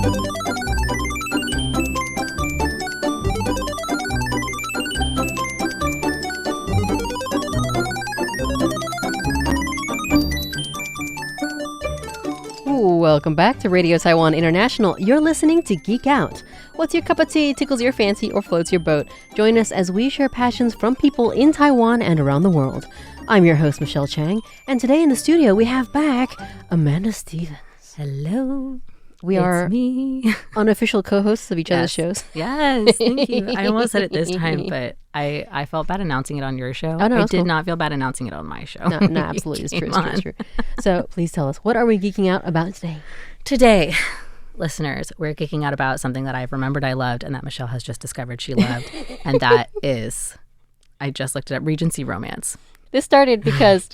Welcome back to Radio Taiwan International. You're listening to Geek Out. What's your cup of tea, tickles your fancy, or floats your boat? Join us as we share passions from people in Taiwan and around the world. I'm your host, Michelle Chang, and today in the studio we have back Amanda Stevens. Hello. We are me. unofficial co-hosts of each other's shows. Yes, thank you. I almost said it this time, but I felt bad announcing it on your show. Oh, no, I did not feel bad announcing it on my show. No, absolutely. It's true. So please tell us, what are we geeking out about today? Today, listeners, we're geeking out about something that I've remembered I loved and that Michelle has just discovered she loved. And that is, I just looked it up, Regency romance. This started because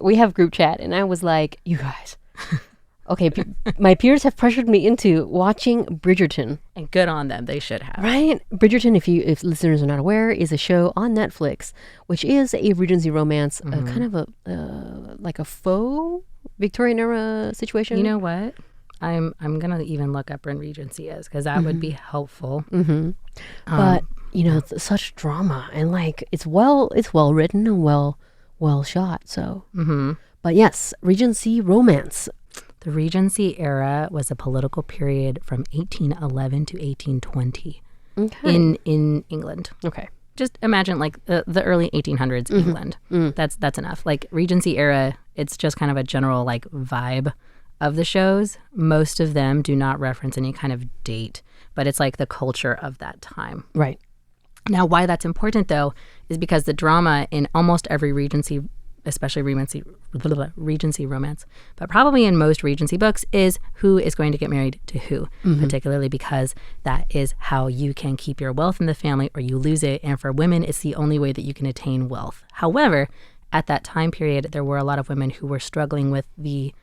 we have group chat and I was like, you guys... Okay, my peers have pressured me into watching Bridgerton. And good on them. They should have. Right? Bridgerton, if listeners are not aware, is a show on Netflix, which is a Regency romance, kind of like a faux Victorian era situation. You know what? I'm going to even look up when Regency is, because that would be helpful. But, it's such drama, and it's well written and well shot, so. But yes, Regency romance. The Regency era was a political period from 1811 to 1820 in England. Okay. Just imagine the early 1800s England. That's enough. Regency era, it's just kind of a general vibe of the shows. Most of them do not reference any kind of date, but it's the culture of that time. Right. Now, why that's important, though, is because the drama in almost every Regency, especially Regency romance, but probably in most Regency books, is who is going to get married to who, particularly because that is how you can keep your wealth in the family or you lose it. And for women, it's the only way that you can attain wealth. However, at that time period, there were a lot of women who were struggling with the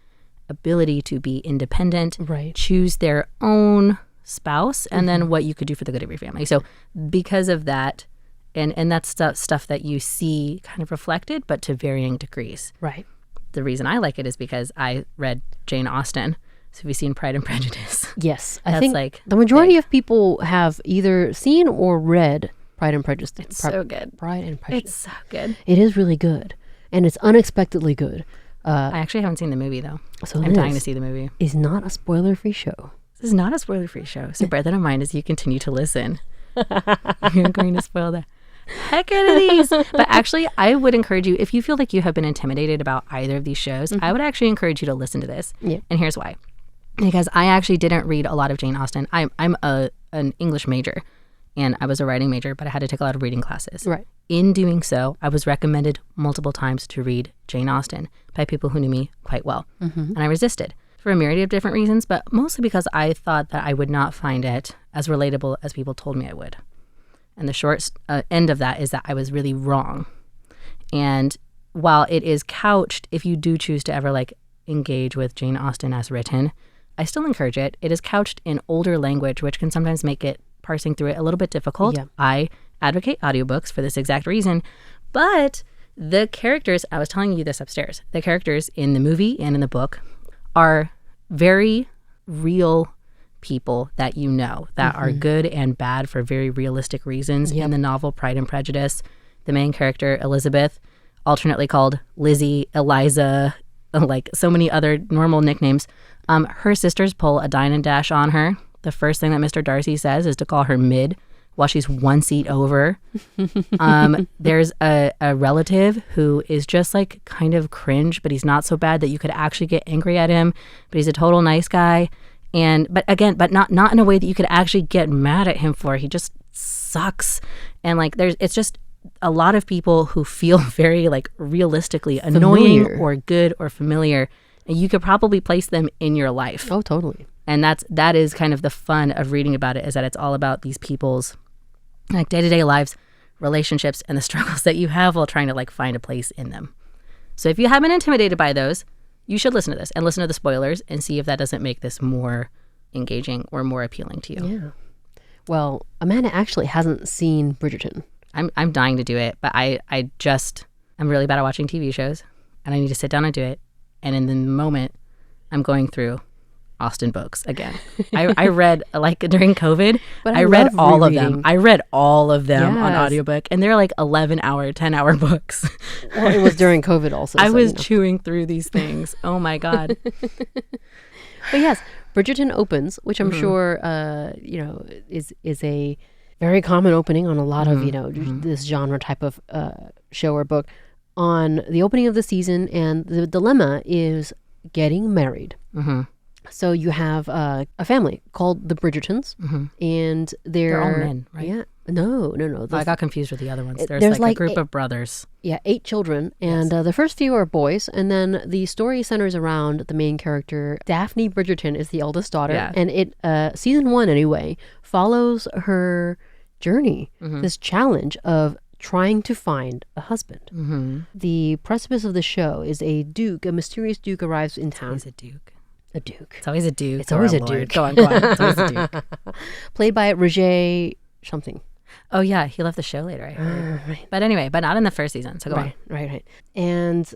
ability to be independent, choose their own spouse, and then what you could do for the good of your family. So because of that, and that's stuff that you see kind of reflected, but to varying degrees. Right. The reason I like it is because I read Jane Austen. So have you seen Pride and Prejudice? Yes. I think the majority of people have either seen or read Pride and Prejudice. It's so good. Pride and Prejudice. It's so good. It is really good. And it's unexpectedly good. I actually haven't seen the movie, though. So I'm dying to see the movie. It's not a spoiler-free show. This is not a spoiler-free show. So bear that in mind as you continue to listen. You're going to spoil the heck out of these. But actually, I would encourage you, if you feel like you have been intimidated about either of these shows, I would actually encourage you to listen to this. Yeah. And here's why. Because I actually didn't read a lot of Jane Austen. I'm an English major, and I was a writing major, but I had to take a lot of reading classes. Right. In doing so, I was recommended multiple times to read Jane Austen by people who knew me quite well. And I resisted for a myriad of different reasons, but mostly because I thought that I would not find it as relatable as people told me I would. And the short end of that is that I was really wrong. And while it is couched, if you do choose to ever engage with Jane Austen as written, I still encourage it. It is couched in older language, which can sometimes make it parsing through it a little bit difficult. Yeah. I advocate audiobooks for this exact reason. But the characters, I was telling you this upstairs, the characters in the movie and in the book are very real people that you know that are good and bad for very realistic reasons. In the novel Pride and Prejudice, the main character, Elizabeth, alternately called Lizzie, Eliza, like so many other normal nicknames, her sisters pull a dine and dash on her. The first thing that Mr. Darcy says is to call her mid while she's one seat over. There's a relative who is just kind of cringe, but he's not so bad that you could actually get angry at him, but he's a total nice guy. But not in a way that you could actually get mad at him for. He just sucks. And it's just a lot of people who feel very realistically annoying or good or familiar. And you could probably place them in your life. Oh, totally. And that is kind of the fun of reading about it, is that it's all about these people's day-to-day lives, relationships, and the struggles that you have while trying to find a place in them. So if you have been intimidated by those, you should listen to this and listen to the spoilers and see if that doesn't make this more engaging or more appealing to you. Yeah. Well, Amanda actually hasn't seen Bridgerton. I'm dying to do it, but I'm really bad at watching TV shows, and I need to sit down and do it. And in the moment, I'm going through Austen books again. I read, like, during COVID, But I I read love all of them. rereading. I read all of them on Yes. audiobook, and they're like 11-hour, 10-hour books. Well, it was during COVID also. I so, was you know. chewing through these things. Oh my God. But yes, Bridgerton opens, which I'm sure is a very common opening on a lot of this genre type of show or book, on the opening of the season, and the dilemma is getting married. So you have a family called the Bridgertons, and They're all men, right? Yeah, no. I got confused with the other ones. There's there's like a like group of brothers. Yeah, 8 children, and the first few are boys, and then the story centers around the main character. Daphne Bridgerton is the eldest daughter, Yeah. and it season 1 anyway follows her journey, this challenge of trying to find a husband. The precipice of the show is a mysterious duke arrives in town. He's a duke. A duke. It's always a duke. It's or always a lord. duke. Go on. It's always a duke. Played by Roger something. Oh yeah, he left the show later, I heard. Right. But anyway, but not in the first season. So go on. Right. And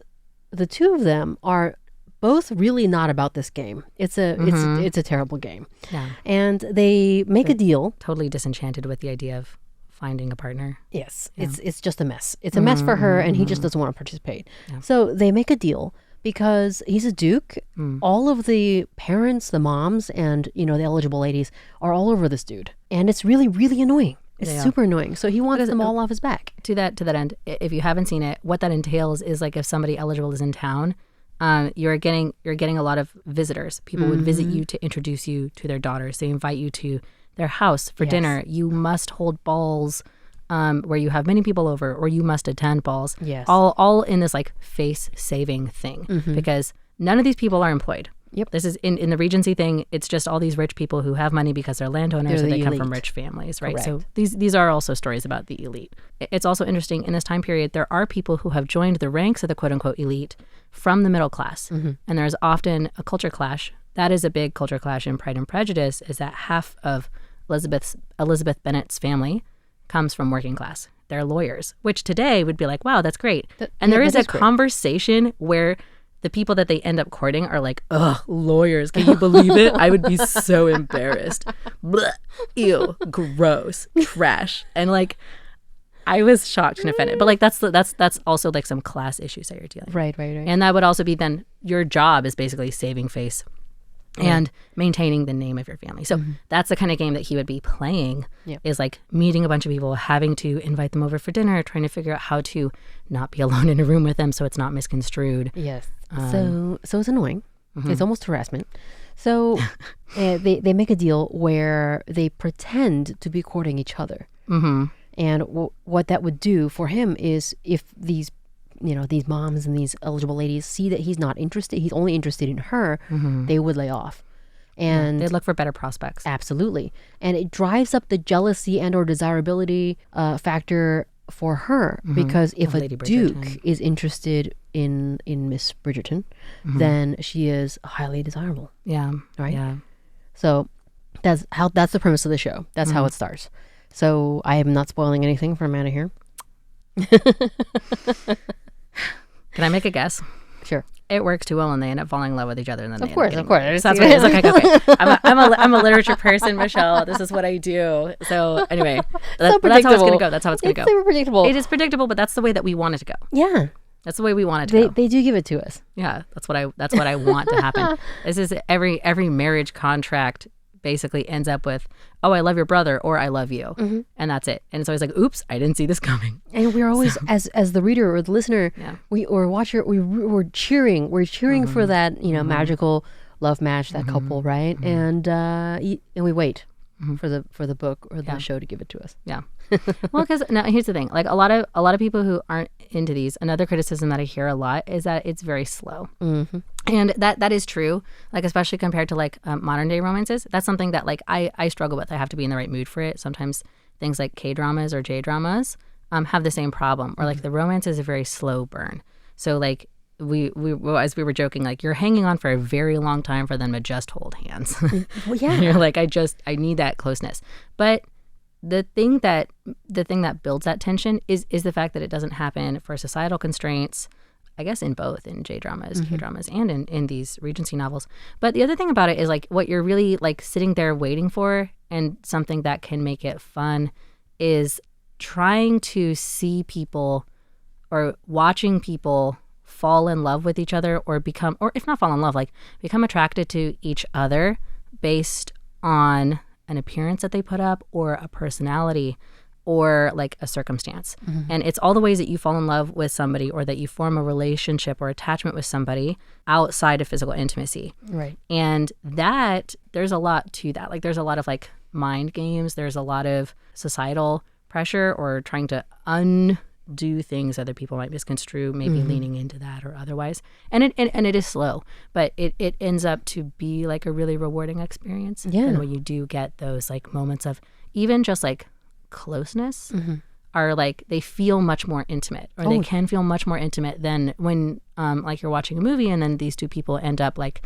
the two of them are both really not about this game. It's a terrible game. Yeah. And they make a deal. Totally disenchanted with the idea of finding a partner. Yes, it's just a mess. It's a mess for her, and he just doesn't want to participate. So they make a deal because he's a duke. All of the parents, the moms, and the eligible ladies are all over this dude, and it's really, really annoying. It's super annoying. So he wants them all off his back. To that end, if you haven't seen it, what that entails is, like, if somebody eligible is in town, you're getting a lot of visitors. People would visit you to introduce you to their daughters. They invite you to their house for dinner. You must hold balls where you have many people over, or you must attend balls. Yes. All in this, like, face-saving thing, because none of these people are employed. Yep. This is in the Regency thing. It's just all these rich people who have money because they're landowners, They're or the they come from elite. rich families, right? Correct. So these are also stories about the elite. It's also interesting, in this time period, there are people who have joined the ranks of the quote-unquote elite from the middle class. And there's often a culture clash. That is a big culture clash in Pride and Prejudice, is that half of Elizabeth Bennet's family comes from working class. They're lawyers, which today would be like, wow, that's great. And there is a conversation where the people that they end up courting are like, ugh, lawyers, can you believe it? I would be so embarrassed. Blech, ew, gross, trash. And, like, I was shocked and offended. But, like, that's also, like, some class issues that you're dealing with. Right. And that would also be then your job is basically saving face and maintaining the name of your family. So that's the kind of game that he would be playing, is like meeting a bunch of people, having to invite them over for dinner, trying to figure out how to not be alone in a room with them so it's not misconstrued. Yes. So it's annoying. It's almost harassment. So they make a deal where they pretend to be courting each other. And what that would do for him is, if these moms and these eligible ladies see that he's not interested, he's only interested in her, they would lay off. And they'd look for better prospects. Absolutely. And it drives up the jealousy and or desirability factor for her, because if a duke is interested in Miss Bridgerton, then she is highly desirable. Yeah. Right? Yeah. So that's the premise of the show. That's how it starts. So I am not spoiling anything for Amanda here. Can I make a guess? Sure. It works too well, and they end up falling in love with each other. And then Of course. So that's what it is. Okay. I'm a literature person, Michelle. This is what I do. So anyway, that's how it's going to go. That's how it's going to go. It's super predictable. It is predictable, but that's the way that we want it to go. Yeah. That's the way we want it to go. They do give it to us. Yeah, that's what I want to happen. This is every marriage contract basically ends up with, oh, I love your brother, or I love you, and that's it. And it's always like, oops, I didn't see this coming. And we're always, as the reader or the listener, or watcher, we're cheering. We're cheering for that magical love match, that couple, right? And we wait for the book or the show to give it to us. Yeah. Well, because now here's the thing: like a lot of people who aren't into these, another criticism that I hear a lot is that it's very slow, and that is true. Like, especially compared to like modern day romances, that's something that like I struggle with. I have to be in the right mood for it. Sometimes things like K dramas or J dramas have the same problem, or like the romance is a very slow burn. So like we as we were joking, like you're hanging on for a very long time for them to just hold hands. Well, yeah. And you're like, I need that closeness, but the thing that builds that tension is the fact that it doesn't happen for societal constraints. I guess in both, in J-dramas, K-dramas, and in these Regency novels. But the other thing about it is like what you're really like sitting there waiting for, and something that can make it fun is trying to see people or watching people fall in love with each other, or become, or if not fall in love, like become attracted to each other based on an appearance that they put up, or a personality, or like a circumstance. And it's all the ways that you fall in love with somebody, or that you form a relationship or attachment with somebody outside of physical intimacy. Right. And that, there's a lot to that. Like there's a lot of like mind games. There's a lot of societal pressure, or trying to undo things other people might misconstrue, maybe leaning into that or otherwise. And it is slow, but it ends up to be like a really rewarding experience. Yeah. And when you do get those like moments of even just like closeness, are like, they feel much more intimate, or they can feel much more intimate than when like you're watching a movie and then these two people end up like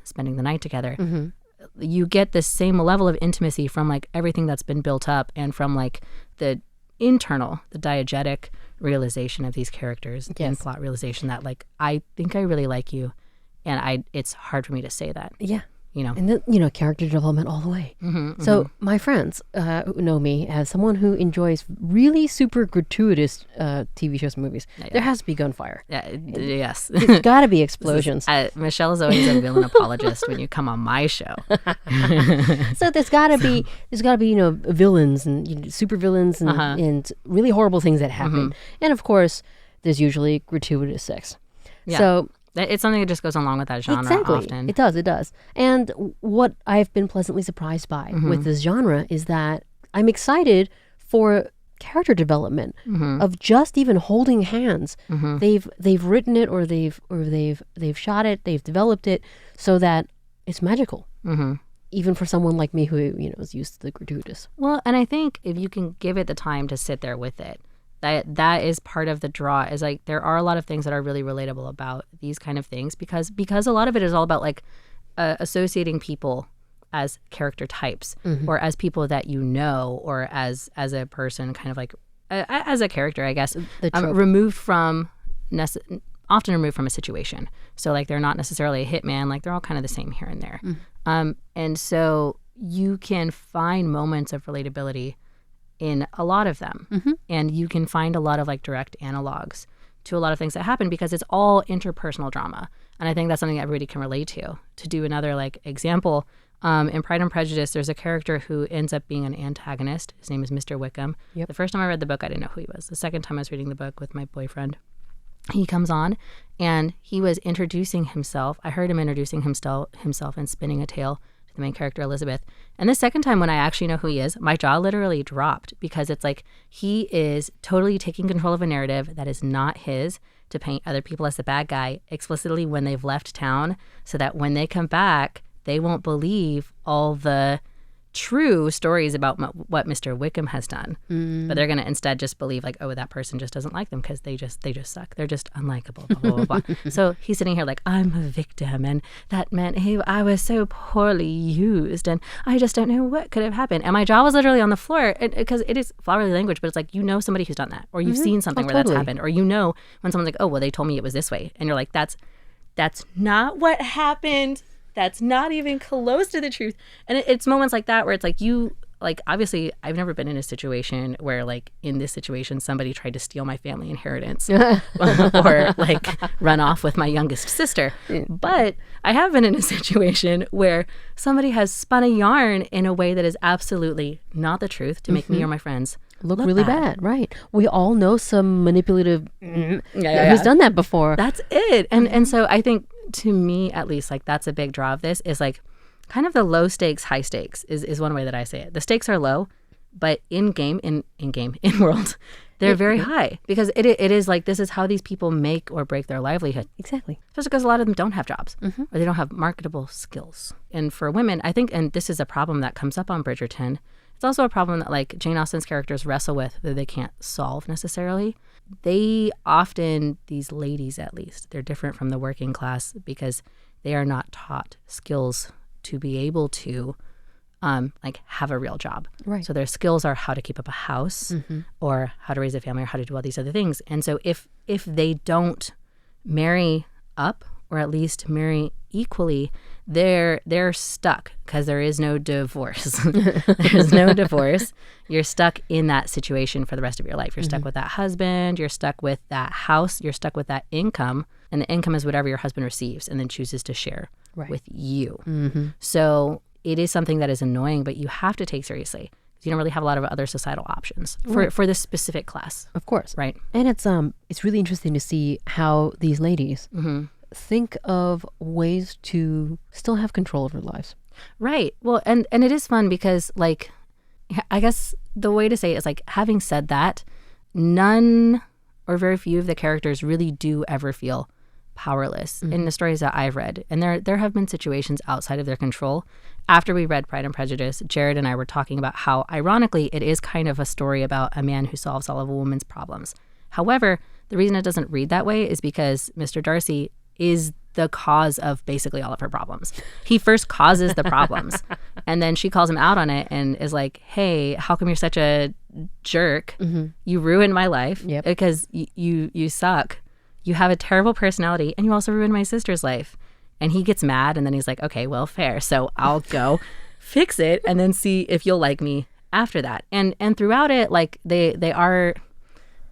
spending the night together. You get the same level of intimacy from like everything that's been built up, and from like the diegetic realization of these characters, and plot realization that like, I think I really like you, and it's hard for me to say that. Yeah. You know, And then, character development all the way. So my friends who know me as someone who enjoys really super gratuitous TV shows and movies. There has to be gunfire. Yes. There's got to be explosions. Michelle is always a villain apologist when you come on my show. So there's got to be villains and super villains and really horrible things that happen. And of course, there's usually gratuitous sex. Yeah. So it's something that just goes along with that genre often. It does. And what I've been pleasantly surprised by with this genre is that I'm excited for character development of just even holding hands. They've written it, or they've shot it, they've developed it so that it's magical. Even for someone like me who is used to the gratuitous. Well, and I think if you can give it the time to sit there with it, that is part of the draw. Is like, there are a lot of things that are really relatable about these kind of things, because a lot of it is all about like associating people as character types, or as people that or as a person, kind of like as a character, I guess, often removed from a situation. So like, they're not necessarily a hitman, like they're all kind of the same here and there. And so you can find moments of relatability in a lot of them. And you can find a lot of like direct analogs to a lot of things that happen, because it's all interpersonal drama. And I think that's something everybody can relate to. To do another like example, in Pride and Prejudice, there's a character who ends up being an antagonist. His name is Mr. Wickham. The first time I read the book, I didn't know who he was. The second time I was reading the book with my boyfriend, he comes on and he was introducing himself. I heard him introducing himself and spinning a tale to the main character, Elizabeth. And the second time, when I actually know who he is, my jaw literally dropped, because it's like, he is totally taking control of a narrative that is not his, to paint other people as the bad guy explicitly when they've left town, so that when they come back, they won't believe all the true stories about what Mr. Wickham has done, but they're going to instead just believe like, oh, that person just doesn't like them because they just suck. They're just unlikable. Blah, blah, blah, blah. So he's sitting here like, I'm a victim, and that meant I was so poorly used, and I just don't know what could have happened. And my jaw was literally on the floor, because it is flowery language, but it's like, somebody who's done that, or you've seen something where that's happened, or when someone's like, oh, well, they told me it was this way, and you're like, that's not what happened. That's not even close to the truth. And it's moments like that where it's like, obviously, I've never been in a situation where, like, in this situation, somebody tried to steal my family inheritance or, like, run off with my youngest sister. But I have been in a situation where somebody has spun a yarn in a way that is absolutely not the truth to make me or my friends look really bad. Right. We all know some manipulative who's done that before. That's it. And so I think, to me at least, like, that's a big draw of this, is like kind of the low stakes, high stakes is one way that I say it. The stakes are low, but in world, they're very high, because it is like, this is how these people make or break their livelihood. Exactly. Especially because a lot of them don't have jobs or they don't have marketable skills. And for women, I think, and this is a problem that comes up on Bridgerton, it's also a problem that like Jane Austen's characters wrestle with that they can't solve necessarily. They often, these ladies at least, they're different from the working class because they are not taught skills to be able to like have a real job. Right. So their skills are how to keep up a house or how to raise a family or how to do all these other things. And so if they don't marry up or at least marry equally, they're stuck because there is no divorce. There's no divorce. You're stuck in that situation for the rest of your life. You're stuck with that husband. You're stuck with that house. You're stuck with that income. And the income is whatever your husband receives and then chooses to share with you. So it is something that is annoying, but you have to take seriously. You don't really have a lot of other societal options for this specific class. Of course. Right. And it's really interesting to see how these ladies think of ways to still have control of their lives. Right. Well, and it is fun because, like, I guess the way to say it is, like, having said that, none or very few of the characters really do ever feel powerless in the stories that I've read. And there have been situations outside of their control. After we read Pride and Prejudice, Jared and I were talking about how, ironically, it is kind of a story about a man who solves all of a woman's problems. However, the reason it doesn't read that way is because Mr. Darcy is the cause of basically all of her problems. He first causes the problems, and then she calls him out on it and is like, hey, how come you're such a jerk? You ruined my life because you suck. You have a terrible personality, and you also ruined my sister's life. And he gets mad, and then he's like, okay, well, fair. So I'll go fix it and then see if you'll like me after that. And throughout it, like, they are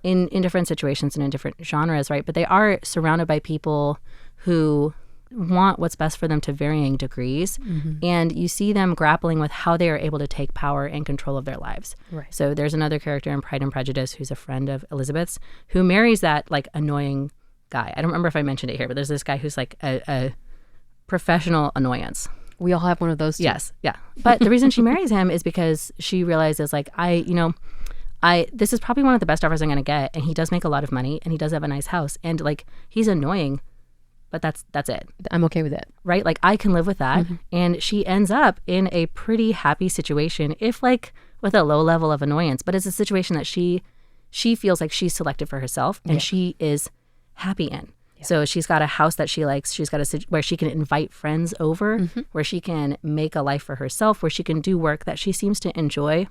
in different situations and in different genres, right? But they are surrounded by people who want what's best for them to varying degrees. And you see them grappling with how they are able to take power and control of their lives. Right. So there's another character in Pride and Prejudice who's a friend of Elizabeth's who marries that, like, annoying guy. I don't remember if I mentioned it here, but there's this guy who's like a professional annoyance. We all have one of those too. Yes, yeah. But the reason she marries him is because she realizes, like, this is probably one of the best offers I'm going to get, and he does make a lot of money, and he does have a nice house, and, like, he's annoying, but that's it. I'm okay with that. Right? Like, I can live with that. And she ends up in a pretty happy situation, if, like, with a low level of annoyance, but it's a situation that she feels like she's selected for herself, and she is happy in. So she's got a house that she likes. She's got where she can invite friends over, where she can make a life for herself, where she can do work that she seems to enjoy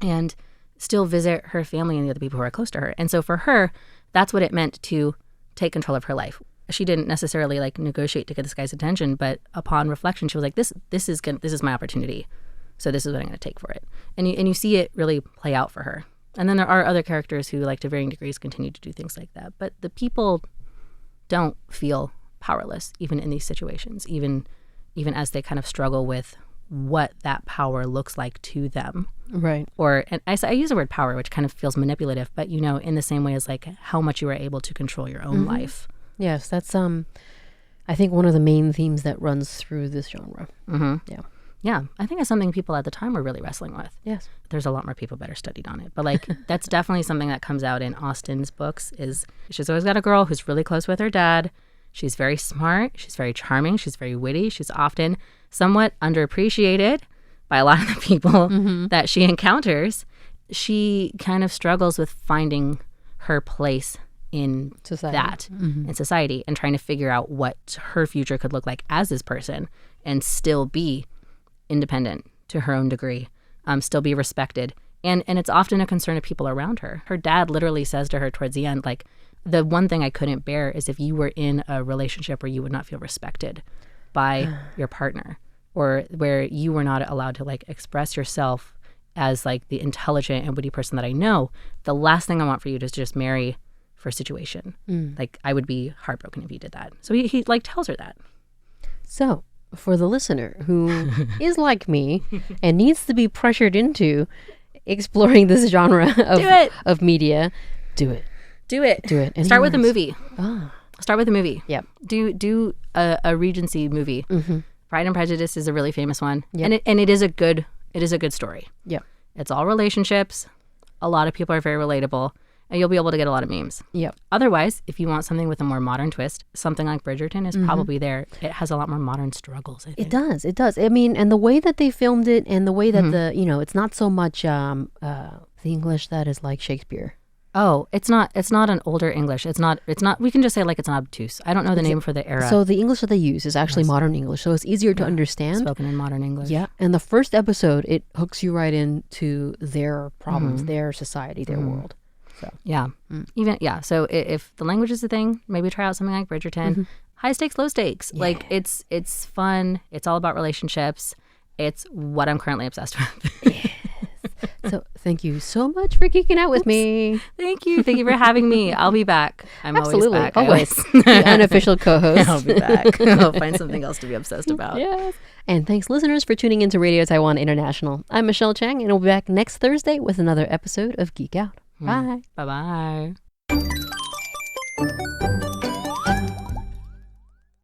and still visit her family and the other people who are close to her. And so for her, that's what it meant to take control of her life. She didn't necessarily, like, negotiate to get this guy's attention, but upon reflection, she was like, this is my opportunity. So this is what I'm going to take for it. And you see it really play out for her. And then there are other characters who, like, to varying degrees, continue to do things like that. But the people don't feel powerless, even in these situations, even as they kind of struggle with what that power looks like to them. Right. And I use the word power, which kind of feels manipulative, but, in the same way as, like, how much you are able to control your own life. Yes, that's I think one of the main themes that runs through this genre. Yeah, I think it's something people at the time were really wrestling with. Yes. There's a lot more people better studied on it. But, like, that's definitely something that comes out in Austen's books is she's always got a girl who's really close with her dad. She's very smart. She's very charming. She's very witty. She's often somewhat underappreciated by a lot of the people that she encounters. She kind of struggles with finding her place in society. In society, and trying to figure out what her future could look like as this person and still be independent to her own degree, still be respected. And it's often a concern of people around her. Her dad literally says to her towards the end, like, the one thing I couldn't bear is if you were in a relationship where you would not feel respected by your partner, or where you were not allowed to, like, express yourself as, like, the intelligent and witty person that I know. The last thing I want for you to just marry for a situation. Like, I would be heartbroken if you did that. So he like tells her that. So for the listener who is like me and needs to be pressured into exploring this genre of media, do it. And start with a movie. Start with a movie. Yep. Do a Regency movie. Pride and Prejudice is a really famous one. Yep. And it is a good story. Yep. It's all relationships. A lot of people are very relatable. And you'll be able to get a lot of memes. Yep. Otherwise, if you want something with a more modern twist, something like Bridgerton is probably there. It has a lot more modern struggles, I think. It does. I mean, and the way that they filmed it, and the way that it's not so much the English that is like Shakespeare. Oh, it's not an older English. It's not, we can just say, like, it's not obtuse. I don't know the name for the era. So the English that they use is actually modern English. So it's easier to understand. Spoken in modern English. Yeah. And the first episode, it hooks you right into their problems, their society, their world. So Yeah. Even so if the language is the thing, maybe try out something like Bridgerton. High stakes, low stakes. Like it's fun. It's all about relationships. It's what I'm currently obsessed with. So thank you so much for geeking out with me. Thank you for having me. I'll be back. I'm Absolutely, always back. always. The unofficial co-host. I'll be back. I'll find something else to be obsessed about. Yes. And thanks, listeners, for tuning into Radio Taiwan International. I'm Michelle Chang, and we'll be back next Thursday with another episode of Geek Out. Bye. Bye-bye.